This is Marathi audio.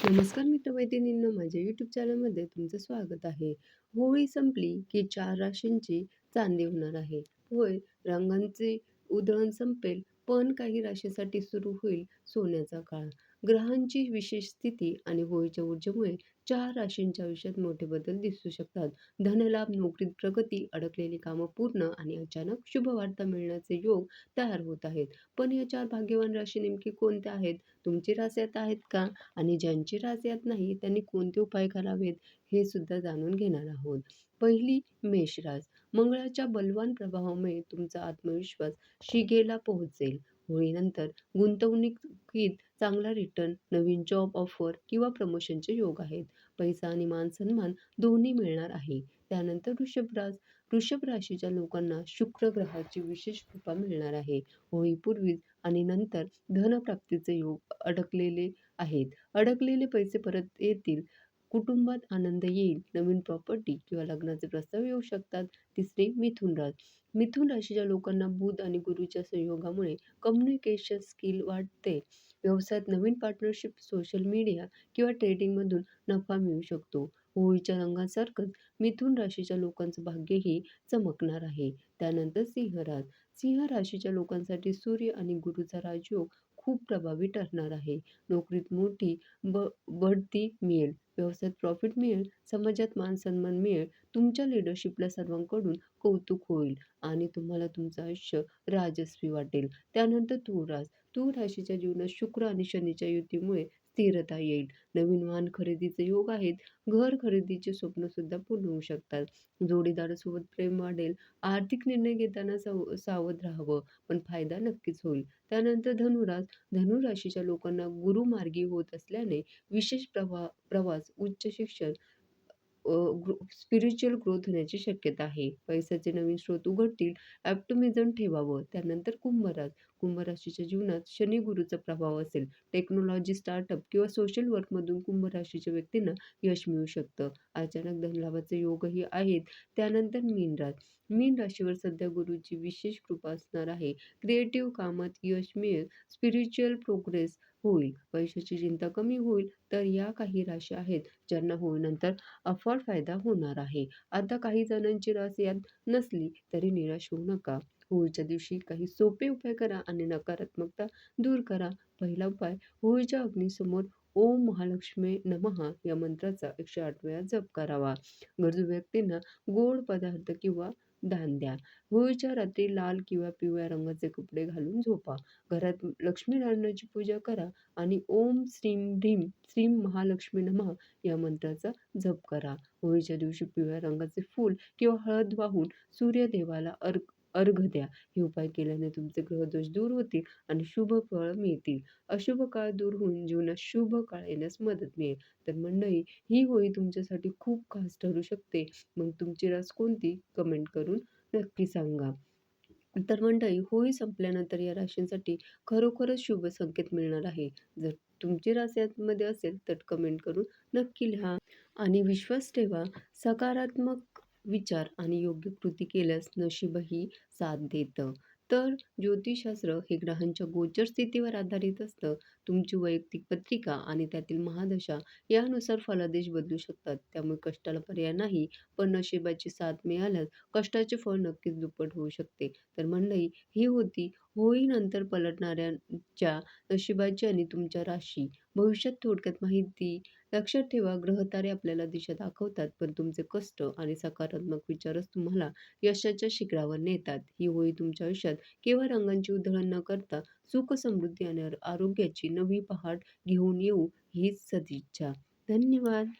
नमस्कार मित्र-मैत्रिणींनो, माझ्या YouTube चॅनलमध्ये तुमचं स्वागत आहे. होळी संपली की 4 राशींची चांदी होणार आहे. होय, रंगांचे उधळण संपेल, पण काही राशीसाठी सुरू होईल सोन्याचा काळ. ग्रहांची विशेष स्थिती आणि होळीच्या ऊर्जेमुळे 4 राशींच्या आयुष्यात मोठे बदल दिसू शकतात. धनलाभ, नोकरीत प्रगती, अडकलेली कामं पूर्ण आणि अचानक शुभवार्ता मिळण्याचे योग तयार होत आहेत. पण या 4 भाग्यवान राशी नेमकी कोणत्या आहेत? तुमची राशी यात आहेत का? आणि ज्यांची रास येत नाही त्यांनी कोणते उपाय करावेत हे सुद्धा जाणून घेणार आहोत. पहिली मेष रास. मंगळाच्या बलवान प्रभावामुळे तुमचा आत्मविश्वास शिगेला पोहोचेल. होळीनंतर गुंतवणुकीत चांगला रिटर्न, नवीन जॉब ऑफर किंवा प्रमोशनचे योग आहेत. पैसा आणि मान-सन्मान दोन्ही मिळणार आहे. त्यानंतर वृषभ रास. वृषभ राशीच्या लोकांना शुक्र ग्रहाची विशेष कृपा मिळणार आहे. होळीपूर्वीच आणि नंतर धनप्राप्तीचे योग अडकलेले आहेत. अडकलेले पैसे परत येतील. कुटुंबात आनंद येईल. नवीन प्रॉपर्टी किंवा लग्नाचे प्रस्ताव येऊ शकतात. तिसरे मिथुन रास. मिथुन राशीच्या लोकांना बुध आणि गुरूच्या संयोगामुळे कम्युनिकेशन स्किल वाढते. व्यवसायात नवीन पार्टनरशिप, सोशल मीडिया किंवा ट्रेडिंगमधून नफा मिळू शकतो. होळीच्या रंगासारखंच मिथुन राशीच्या लोकांचं भाग्यही चमकणार आहे. त्यानंतर सिंह रास. सिंह राशीच्या लोकांसाठी सूर्य आणि गुरूचा राजयोग खूप प्रभावी ठरणार आहे. नोकरीत मोठी बढती मिळेल, व्यवसायात प्रॉफिट मिळेल, समाजात मान-सन्मान मिळेल. तुमच्या लीडरशिपला सर्वांकडून कौतुक होईल आणि तुम्हाला तुमचं आयुष्य राजस्वी वाटेल. त्यानंतर तुळ रास. तुळ राशीच्या जीवनात शुक्र आणि शनीच्या युतीमुळे स्थिरता येईल. नवीन वाहन खरेदीचे योग आहेत. घर खरेदीचे स्वप्न सुद्धा पूर्ण होऊ शकतात. जोडीदारासोबत प्रेम वाढेल. आर्थिक निर्णय घेताना सावध राहावं, पण फायदा नक्कीच होईल. त्यानंतर धनुरास. धनुराशीच्या लोकांना गुरुमार्गी होत असल्याने विशेष प्रवास, उच्च शिक्षण, स्पिरिच्युअल ग्रोथ होण्याची शक्यता आहे. पैशाचे नवीन स्रोत उघडतील. ऑप्टिमिझम ठेवावं. त्यानंतर कुंभ रास. कुंभ राशीच्या जीवनात शनी गुरूचा प्रभाव असेल. टेक्नॉलॉजी, स्टार्टअप किंवा सोशल वर्कमधून कुंभ राशीच्या व्यक्तींना यश मिळू शकतं. अचानक धनलाभाचे योगही आहेत. त्यानंतर मीन रास. मीन राशीवर सध्या गुरूची विशेष कृपा असणार आहे. क्रिएटिव्ह कामात यश मिळेल. स्पिरिच्युअल प्रोग्रेस होईल. पैशाची चिंता कमी होईल. तर या काही राशी आहेत ज्यांना होळीनंतर अफाट फायदा होणार आहे. आता काही जणांची रास यात नसली तरी निराश होऊ नका. होळीच्या दिवशी काही सोपे उपाय करा आणि नकारात्मकता दूर करा. पहिला उपाय, होळीच्या अग्नीसमोर ओम महालक्ष्मी नमः या मंत्राचा 108 वेळा जप करावा. गरजू व्यक्तींना गोड पदार्थ किंवा दान द्या. होळीच्या रात्री लाल किंवा पिवळ्या रंगाचे कपडे घालून झोपा. घरात लक्ष्मीनारायणाची पूजा करा आणि ओम श्रीम ह्रीम श्रीम महालक्ष्मी नमः या मंत्राचा जप करा. होळीच्या दिवशी पिवळ्या रंगाचे फूल किंवा हळद वाहून सूर्यदेवाला अर्घ्य द्या. हे उपाय केल्याने तुमचे ग्रहदोष दूर होतील आणि शुभ फळ मिळतील. अशुभ काळ दूर होऊन जीवनात शुभ काळ येण्यास मदत मिळेल. तर मंडळी, ही होळी तुमच्यासाठी खूप खास ठरू शकते. मग तुमची रास कोणती? कमेंट करून नक्की सांगा. तर मंडळी, होळी संपल्यानंतर या राशींसाठी खरोखरच शुभ संकेत मिळणार आहे. जर तुमची रास यामध्ये असेल तर कमेंट करून नक्की लिहा आणि विश्वास ठेवा. सकारात्मक विचार आणि योग्य कृती केल्यास नशीबही साथ देतं. तर ज्योतिषशास्त्र हे ग्रहांच्या गोचर स्थितीवर आधारित असतं. तुमची वैयक्तिक पत्रिका आणि त्यातील महादशा यानुसार फलादेश बदलू शकतात. त्यामुळे कष्टाला पर्याय नाही, पण नशिबाची साथ मिळाल्यास कष्टाचे फळ नक्कीच दुप्पट होऊ शकते. तर मंडळी, ही होती होळीनंतर पलटणाऱ्यांच्या नशिबाची आणि तुमच्या राशी. भविष्यात थोडक्यात माहिती. लक्षात ठेवा, ग्रहतारे आपल्याला दिशा दाखवतात, पण तुमचे कष्ट आणि सकारात्मक विचारच तुम्हाला यशाच्या शिखरावर नेतात. ही होळी तुमच्या आयुष्यात केवळ रंगांची उधळण न करता सुख, समृद्धी आणि आरोग्याची नवी पहाट घेऊन येऊ हीच सदिच्छा. धन्यवाद.